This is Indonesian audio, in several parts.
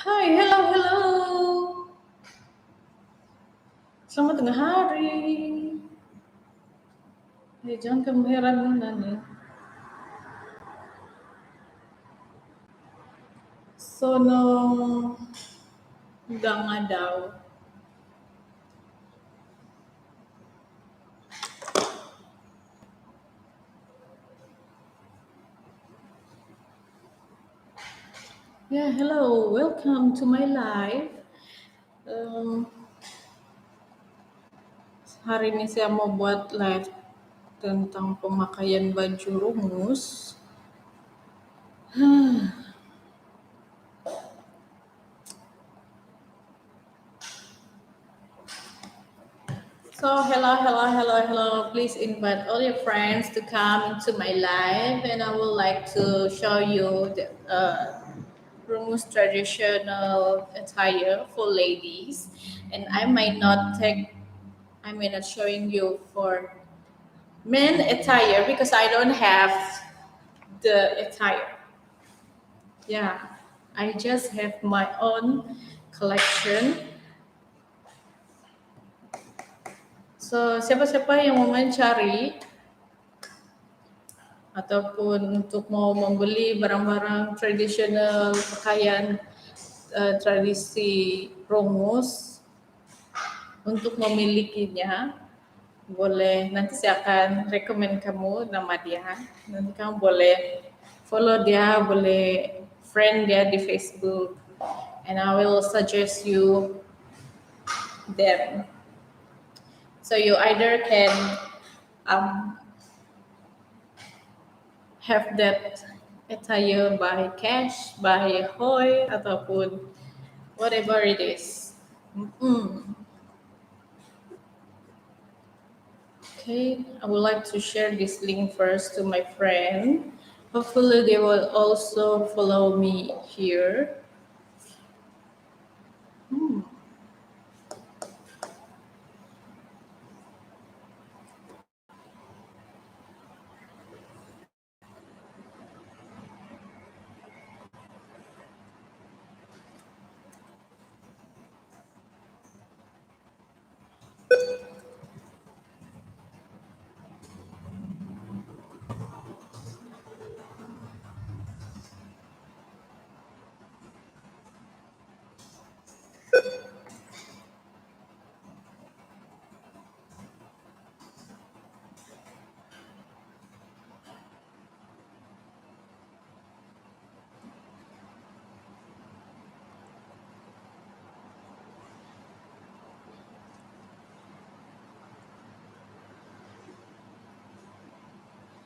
Hai, hello, hello. Selamat tengah hari. Jangan kamu heran nih. Sono daw. Ya, hello. Welcome to my live. Um, Hari ini saya mau buat live tentang pemakaian baju rumus. So, hello, hello, hello, hello. Please invite all your friends to come into my live, and I would like to show you the Rumus traditional attire for ladies. And I may not showing you for men attire because I don't have the attire. Yeah, I just have my own collection. So, siapa-siapa yang mau mencari ataupun untuk mau membeli barang-barang tradisional pakaian tradisi Rumus untuk memilikinya, boleh nanti saya akan rekomen kamu nama dia. Nanti kamu boleh follow dia, boleh friend dia di Facebook, and I will suggest you them. So you either can um, have that attire by cash, by Hoy, ataupun whatever it is. Okay, I would like to share this link first to my friend. Hopefully, they will also follow me here.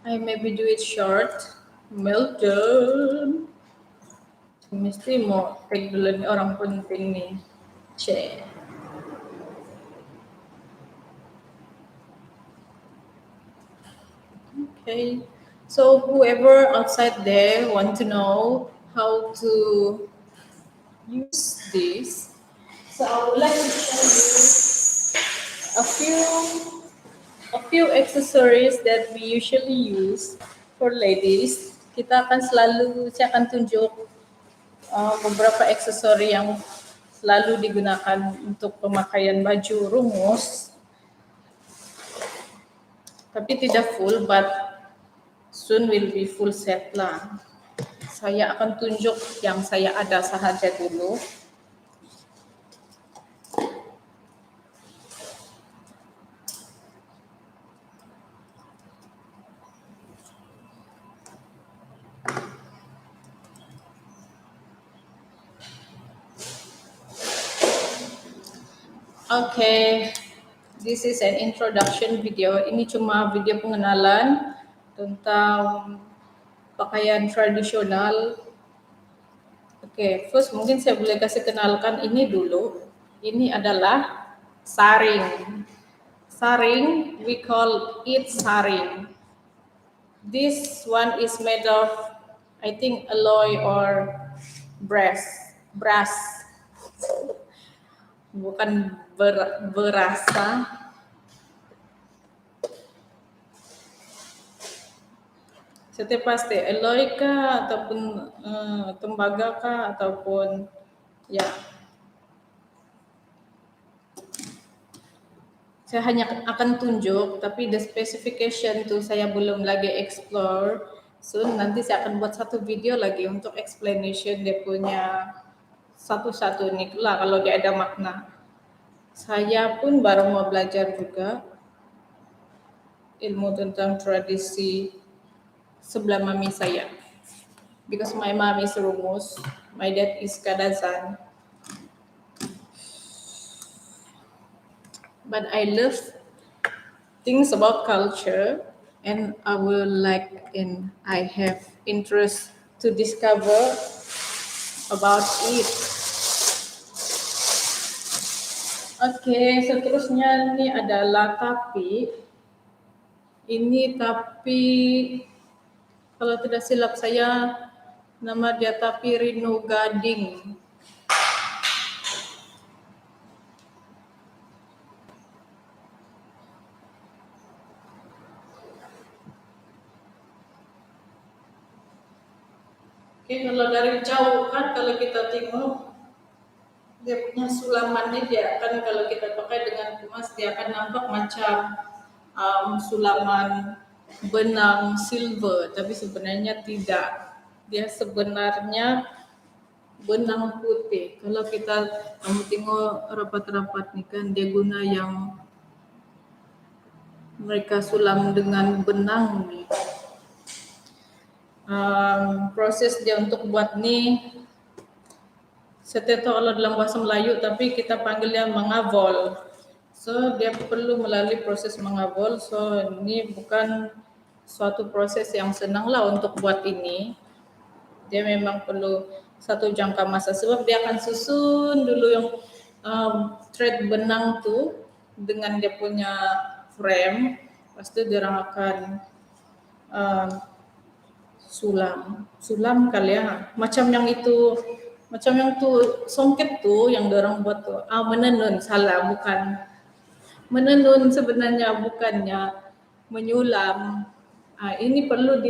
I maybe do it short. Melton. Mesti mau tag dulu nih orang penting nih. Cek. Okay. So whoever outside there want to know how to use this, so I would like to show you a few accessories that we usually use for ladies. Saya akan tunjuk beberapa aksesori yang selalu digunakan untuk pemakaian baju rumus, tapi tidak full, but soon will be full set lah. Saya akan tunjuk yang saya ada sahaja dulu. Okay, this is an introduction video. Ini cuma video pengenalan tentang pakaian tradisional. Oke, first mungkin saya boleh kasih kenalkan ini dulu. Ini adalah saring. Saring, we call it saring. This one is made of, I think, alloy or brass. Bukan berasa. Setiap pasti alloy kah ataupun tembaga kah ataupun Ya, saya hanya akan tunjuk, tapi the specification itu saya belum lagi explore. So nanti saya akan buat satu video lagi untuk explanation dia punya satu-satu nih lah kalau dia ada makna. Saya pun baru mau belajar juga ilmu tentang tradisi sebelah mami saya. Because my mom is Rumus, my dad is Kadazan. But I love things about culture, and I will like and I have interest to discover about it. Oke, seterusnya ini adalah tapi kalau tidak silap saya nama dia tapi Rino Gading. Oke, kalau dari jauh kan kalau kita tengok dia punya sulamannya dia akan kalau kita pakai dengan kemas dia akan nampak macam sulaman benang silver, tapi sebenarnya tidak. Dia sebenarnya benang putih. Kalau kita kamu tengok rapat-rapat nih kan dia guna yang mereka sulam dengan benang nih. Proses dia untuk buat nih saya tidak tahu kalau dalam bahasa Melayu tapi kita panggilnya mengavol. So dia perlu melalui proses mengavol. So ini bukan suatu proses yang senang lah untuk buat ini. Dia memang perlu satu jangka masa sebab dia akan susun dulu yang thread benang tu dengan dia punya frame. Lepas tu dia orang akan sulam kali ya. Macam yang tu songket tu yang orang buat tu. Menenun, salah bukan. Menenun sebenarnya bukannya menyulam. Ini perlu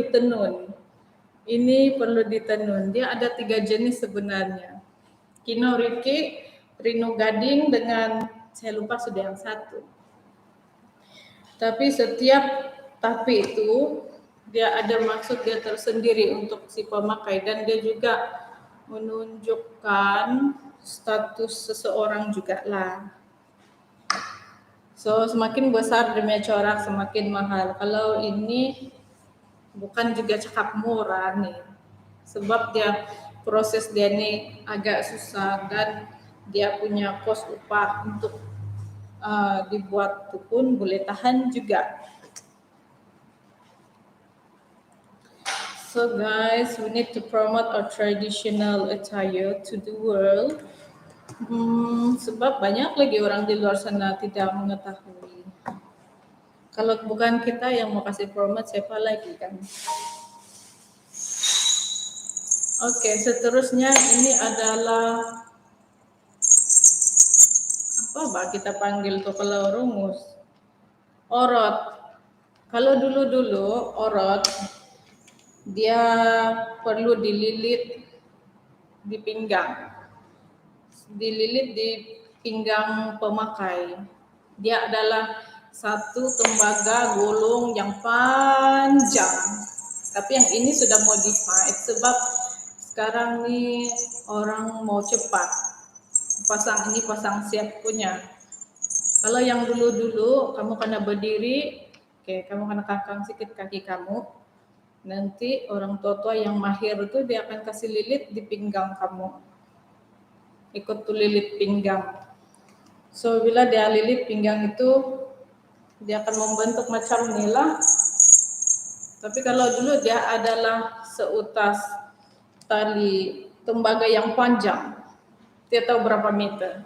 ditenun. Dia ada 3 jenis sebenarnya. Kino Riki, Rino Gading dengan saya lupa sudah yang satu. Tapi setiap tapi itu dia ada maksud dia tersendiri untuk si pemakai dan dia juga menunjukkan status seseorang juga lah. So semakin besar demi corak semakin mahal. Kalau ini bukan juga cakap murah nih. Sebab dia proses dia nih agak susah dan dia punya kos upah untuk dibuat itu pun boleh tahan juga. So guys, we need to promote our traditional attire to the world. Sebab banyak lagi orang di luar sana tidak mengetahui. Kalau bukan kita yang mau kasih promote, siapa lagi kan? Oke, seterusnya ini adalah apa kita panggil tuh kalau rumus? Orot. Kalau dulu-dulu orot dia perlu dililit di pinggang. Dililit di pinggang pemakai. Dia adalah satu tembaga gulung yang panjang. Tapi yang ini sudah modified sebab sekarang nih orang mau cepat. Pasang siap punya. Kalau yang dulu-dulu kamu kena berdiri, kamu kena kangkang sedikit kaki kamu. Nanti orang tua yang mahir itu dia akan kasih lilit di pinggang kamu. Ikut tuh lilit pinggang. So bila dia lilit pinggang itu dia akan membentuk macam inilah. Tapi kalau dulu dia adalah seutas tali tembaga yang panjang. Dia tahu berapa meter.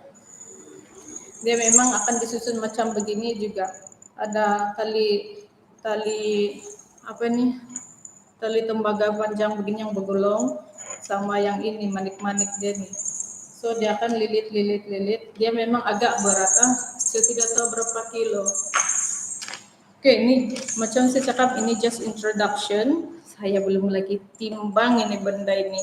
Dia memang akan disusun macam begini juga. Ada tali apa nih? Tali tembaga panjang begini yang bergulung sama yang ini manik-manik dia nih. So dia akan lilit. Dia memang agak berat. Saya tidak tahu berapa kilo. Ini macam saya cakap ini just introduction. Saya belum lagi timbang ini benda ini.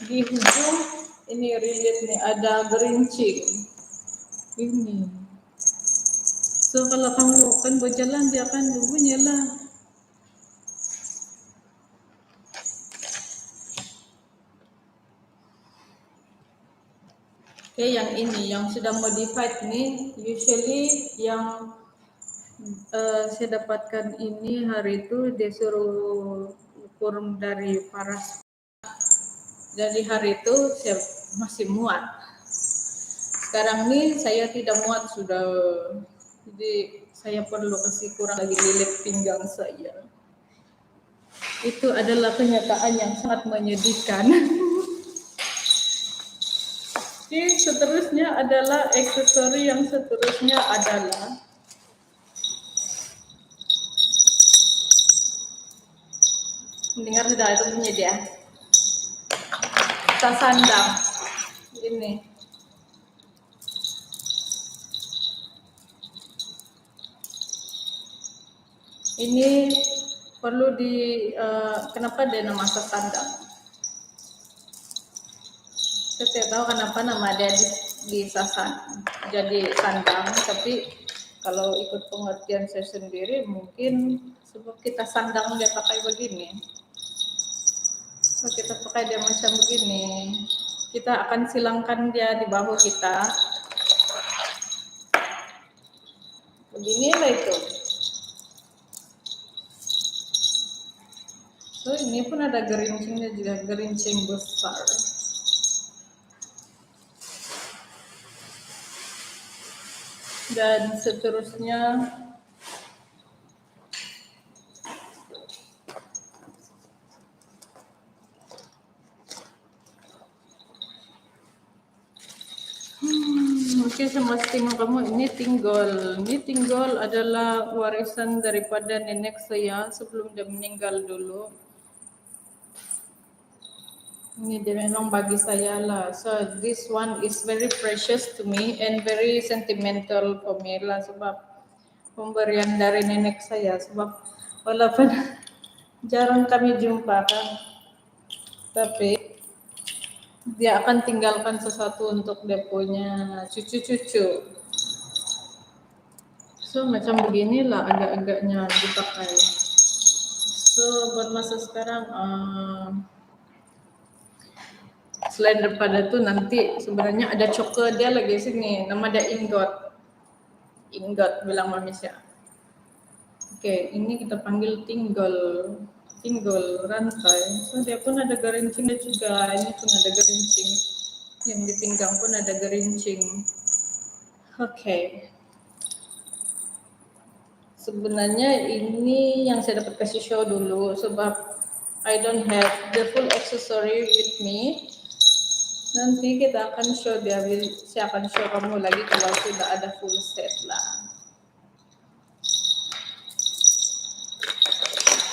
Di ujung Ini relate nih, ada gerincing. Ini. So kalau kamu kan berjalan dia akan bunyi lah. Oke, yang ini yang sudah modified nih, usually yang saya dapatkan ini hari itu dia suruh ukur dari paras. Dari hari itu saya masih muat. Sekarang nih saya tidak muat sudah, jadi saya perlu kasih kurang lagi lilit pinggang saya. Itu adalah kenyataan yang sangat menyedihkan. Oke, seterusnya adalah aksesori yang seterusnya adalah mendengar sudah itu bunyi dia. Tas sandang ini. Ini perlu kenapa dia nama tas sandang? Saya tidak tahu kenapa nama dia di sasan jadi sandang, tapi kalau ikut pengertian saya sendiri mungkin sebab kita sandang dia pakai begini. So, kita pakai dia macam begini, kita akan silangkan dia di bahu kita. Beginilah itu. So, ini pun ada gerincingnya juga, gerincing besar. Dan seterusnya mungkin saya masih tengok kamu ini tinggal. Ini tinggal adalah warisan daripada nenek saya sebelum dia meninggal dulu. Ini dia memang bagi saya lah. So this one is very precious to me and very sentimental for me lah sebab pemberian dari nenek saya. Sebab walaupun jarang kami jumpa kan, tapi dia akan tinggalkan sesuatu untuk dia punya cucu-cucu. So macam beginilah agak-agaknya dipakai. So buat masa sekarang selain daripada itu nanti sebenarnya ada choker dia lagi sini, nama dia ingot bilang manusia. Oke, ini kita panggil tinggol rantai. So dia pun ada gerincingnya juga, ini pun ada gerincing, yang di pinggang pun ada gerincing. Oke. Sebenarnya ini yang saya dapat kasih show dulu sebab I don't have the full accessory with me. Nanti kita akan show dia, saya akan show kamu lagi kalau sudah ada full set lah.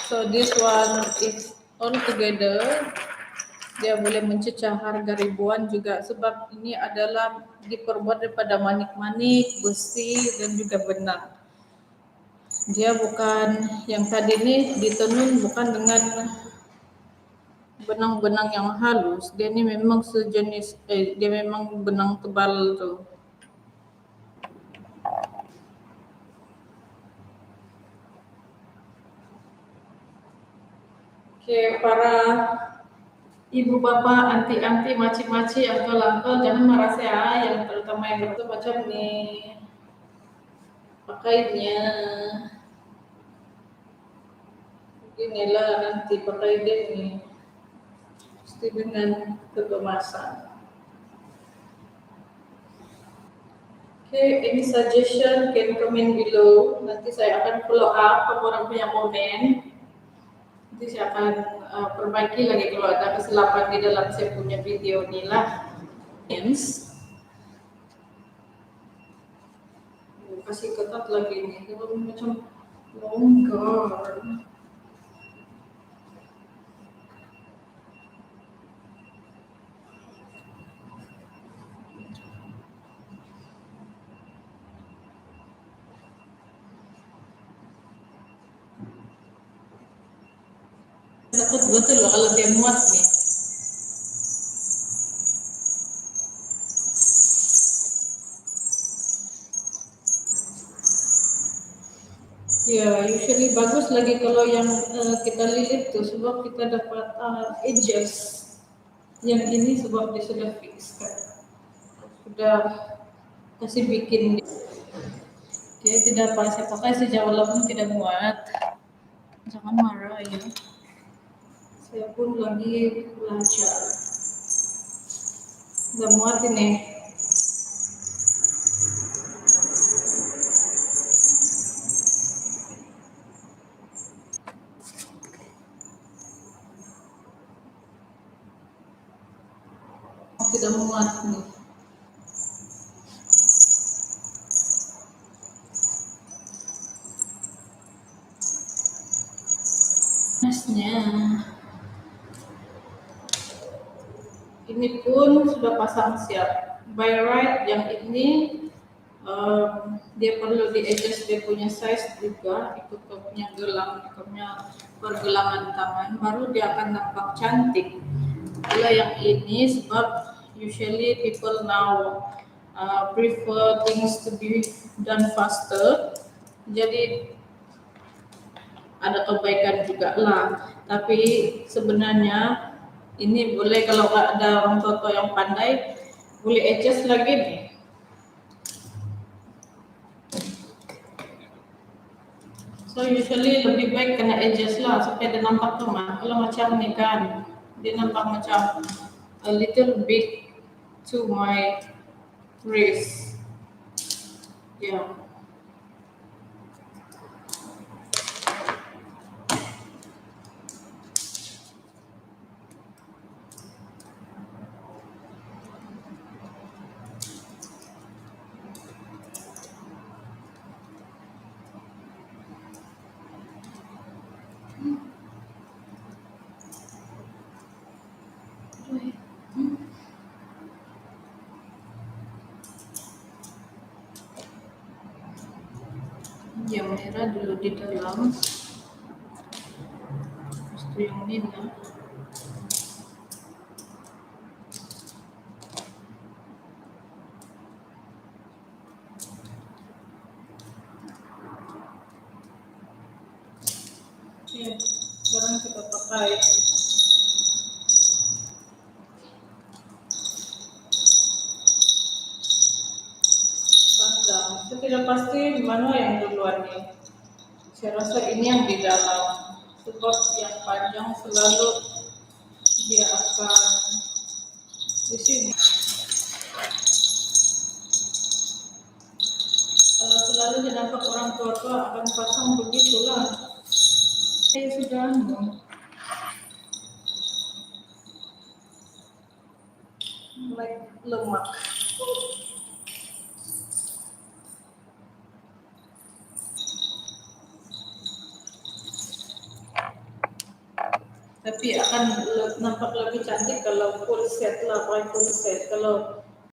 So this one is all together. Dia boleh mencecah harga ribuan juga sebab ini adalah diperbuat daripada manik-manik, besi dan juga benang. Dia bukan yang tadi ini ditenun bukan dengan benang-benang yang halus. Dia ini memang sejenis dia memang benang tebal tuh. Oke, para ibu bapak, anti-anti, maci-maci, angkel-angkel jangan marah ya, yang terutama yang itu macam nih pakainya. Inilah nanti pakai dia nih. Pasti dengan kegemasan. Oke, ini suggestion can comment below. Nanti saya akan follow up kalau orang punya komen. Nanti saya akan perbaiki lagi kalau ada kesilapan di dalam saya punya video ini lah. Kasih ketat lagi nih, kalau macam longgar. Takut betul loh kalau dia muat nih. lagi kalau yang kita lilit tuh sebab kita dapat edges. Yang ini sebab dia sudah fix kan. Sudah kasih bikin. Oke, tidak apa saya pakai sejauh walaupun tidak muat. Jangan marah ya. Saya pun lagi belajar. Udah muat ini. Sudah muat nih. Nasnya. Ini pun sudah pasang siap. By right yang ini dia perlu di adjust dia punya size juga, ikut punya gelang, ikutnya pergelangan tangan, baru dia akan nampak cantik. Kalau yang ini sebab usually people now prefer things to be done faster, jadi ada kebaikan juga lah. Tapi sebenarnya ini boleh kalau nggak ada orang tua yang pandai, boleh adjust lagi nih. So usually lebih baik kena adjust lah supaya dia nampak tuh mah. Kalau macam ni kan, dia nampak macam a little bit to my wrist. Ya. Yeah. Yang merah dulu di dalam, itu yang ini lah. Ya, sekarang kita pakai panjang. Saya tidak pasti mana yang duluan nih. Saya rasa ini yang di dalam, sebab yang panjang selalu dia akan di sini. Kalau selalu nampak orang tua akan pasang begitulah. Sudah like lemak. Tapi akan nampak lebih cantik kalau full set lah, pakai full set. Kalau